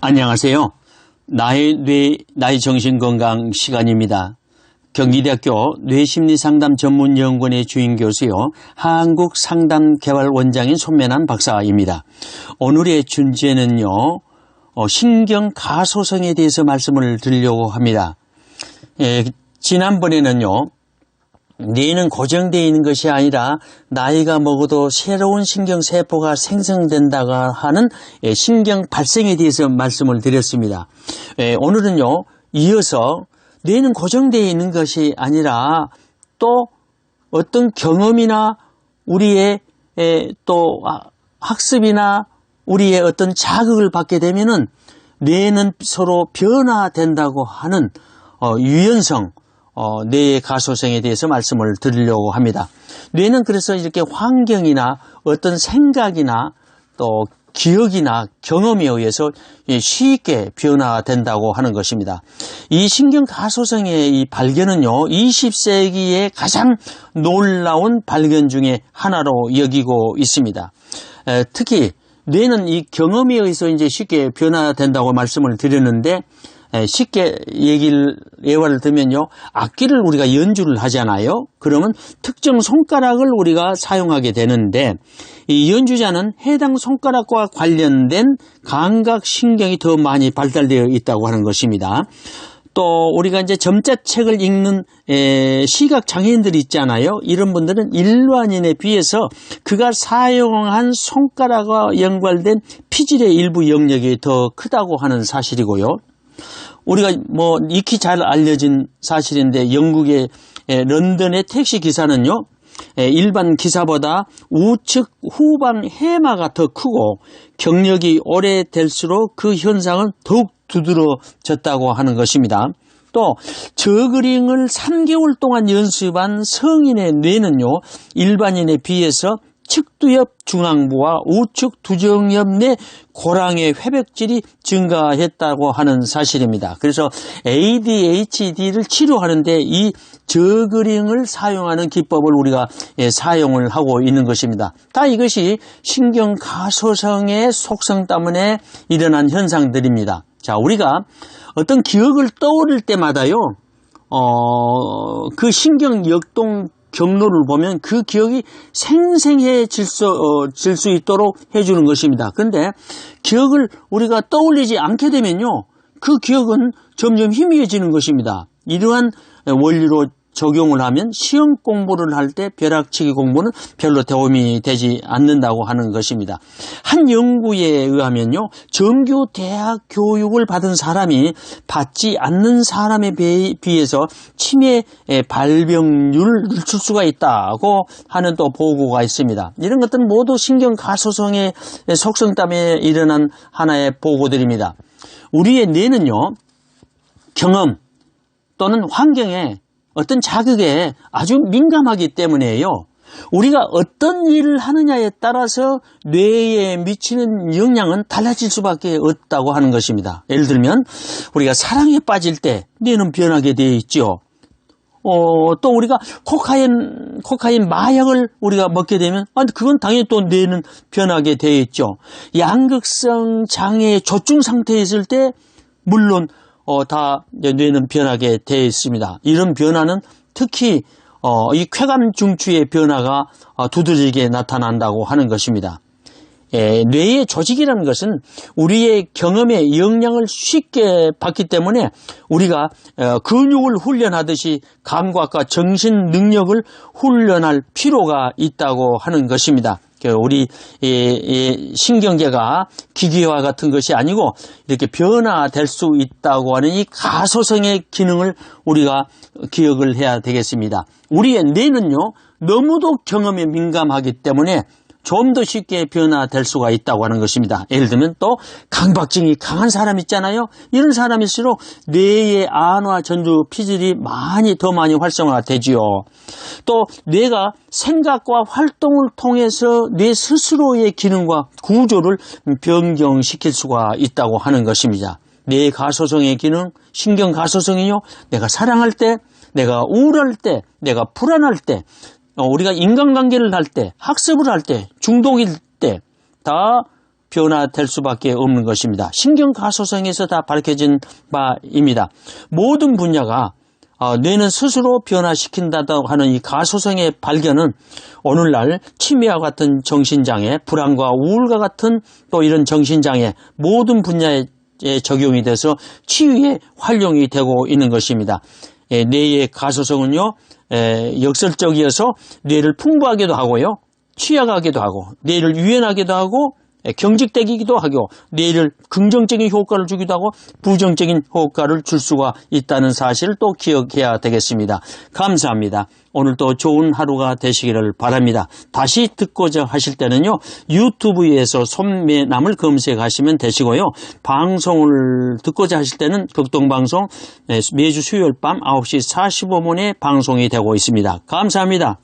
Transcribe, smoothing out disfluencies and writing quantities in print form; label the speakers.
Speaker 1: 안녕하세요. 나의 정신건강 시간입니다. 경기대학교 뇌심리상담전문연구원의 주임 교수요, 한국상담개발원장인 손면한 박사입니다. 오늘의 주제는요, 신경가소성에 대해서 말씀을 드리려고 합니다. 지난번에는요, 뇌는 고정되어 있는 것이 아니라 나이가 먹어도 새로운 신경세포가 생성된다고 하는 신경 발생에 대해서 말씀을 드렸습니다. 오늘은요, 이어서 뇌는 고정되어 있는 것이 아니라 또 어떤 경험이나 우리의 또 학습이나 우리의 어떤 자극을 받게 되면은 뇌는 서로 변화된다고 하는 유연성, 뇌의 가소성에 대해서 말씀을 드리려고 합니다. 뇌는 그래서 이렇게 환경이나 어떤 생각이나 또 기억이나 경험에 의해서 쉽게 변화된다고 하는 것입니다. 이 신경 가소성의 이 발견은요, 20세기의 가장 놀라운 발견 중에 하나로 여기고 있습니다. 특히 뇌는 이 경험에 의해서 이제 쉽게 변화된다고 말씀을 드렸는데, 쉽게 예화를 들면요, 악기를 우리가 연주를 하잖아요. 그러면 특정 손가락을 우리가 사용하게 되는데, 이 연주자는 해당 손가락과 관련된 감각신경이 더 많이 발달되어 있다고 하는 것입니다. 또 우리가 이제 점자책을 읽는 시각장애인들이 있잖아요. 이런 분들은 일반인에 비해서 그가 사용한 손가락과 연관된 피질의 일부 영역이 더 크다고 하는 사실이고요. 우리가 익히 잘 알려진 사실인데, 영국의 런던의 택시 기사는요, 일반 기사보다 우측 후방 해마가 더 크고 경력이 오래될수록 그 현상은 더욱 두드러졌다고 하는 것입니다. 또 저그링을 3개월 동안 연습한 성인의 뇌는요, 일반인에 비해서 측두엽 중앙부와 우측 두정엽 내 고랑의 회백질이 증가했다고 하는 사실입니다. 그래서 ADHD를 치료하는데 이 저그링을 사용하는 기법을 우리가 사용을 하고 있는 것입니다. 다 이것이 신경가소성의 속성 때문에 일어난 현상들입니다. 자, 우리가 어떤 기억을 떠올릴 때마다요, 그 신경 역동 경로를 보면 그 기억이 생생해질 수 있도록 해주는 것입니다. 그런데 기억을 우리가 떠올리지 않게 되면요, 그 기억은 점점 희미해지는 것입니다. 이러한 원리로 적용을 하면 시험 공부를 할 때 벼락치기 공부는 별로 도움이 되지 않는다고 하는 것입니다. 한 연구에 의하면요, 정규 대학 교육을 받은 사람이 받지 않는 사람에 비해서 치매 발병률을 늦출 수가 있다고 하는 또 보고가 있습니다. 이런 것들은 모두 신경 가소성의 속성 때문에 일어난 하나의 보고들입니다. 우리의 뇌는요, 경험 또는 환경에 어떤 자극에 아주 민감하기 때문에요, 우리가 어떤 일을 하느냐에 따라서 뇌에 미치는 영향은 달라질 수밖에 없다고 하는 것입니다. 예를 들면 우리가 사랑에 빠질 때 뇌는 변하게 되어 있죠. 또 우리가 코카인 마약을 우리가 먹게 되면 그건 당연히 또 뇌는 변하게 되어 있죠. 양극성 장애의 조증 상태에 있을 때 물론 다 뇌는 변하게 되어 있습니다. 이런 변화는 특히 이 쾌감 중추의 변화가 두드러지게 나타난다고 하는 것입니다. 뇌의 조직이라는 것은 우리의 경험에 영향을 쉽게 받기 때문에 우리가 근육을 훈련하듯이 감각과 정신 능력을 훈련할 필요가 있다고 하는 것입니다. 우리 신경계가 기계와 같은 것이 아니고 이렇게 변화될 수 있다고 하는 이 가소성의 기능을 우리가 기억을 해야 되겠습니다. 우리의 뇌는요, 너무도 경험에 민감하기 때문에 좀 더 쉽게 변화될 수가 있다고 하는 것입니다. 예를 들면 또 강박증이 강한 사람 있잖아요. 이런 사람일수록 뇌의 안과 전두 피질이 더 많이 활성화가 되지요. 또 뇌가 생각과 활동을 통해서 뇌 스스로의 기능과 구조를 변경시킬 수가 있다고 하는 것입니다. 뇌 가소성의 기능, 신경 가소성이요, 내가 사랑할 때, 내가 우울할 때, 내가 불안할 때, 우리가 인간관계를 할 때, 학습을 할 때, 중독일 때 다 변화될 수밖에 없는 것입니다. 신경가소성에서 다 밝혀진 바입니다. 모든 분야가 뇌는 스스로 변화시킨다고 하는 이 가소성의 발견은 오늘날 치매와 같은 정신장애, 불안과 우울과 같은 또 이런 정신장애 모든 분야에 적용이 돼서 치유에 활용이 되고 있는 것입니다. 뇌의 가소성은요, 역설적이어서 뇌를 풍부하게도 하고요, 취약하게도 하고, 뇌를 유연하게도 하고, 경직되기도 하고, 뇌를 긍정적인 효과를 주기도 하고 부정적인 효과를 줄 수가 있다는 사실을 또 기억해야 되겠습니다. 감사합니다. 오늘도 좋은 하루가 되시기를 바랍니다. 다시 듣고자 하실 때는요, 유튜브에서 손매남을 검색하시면 되시고요, 방송을 듣고자 하실 때는 극동방송 매주 수요일 밤 9시 45분에 방송이 되고 있습니다. 감사합니다.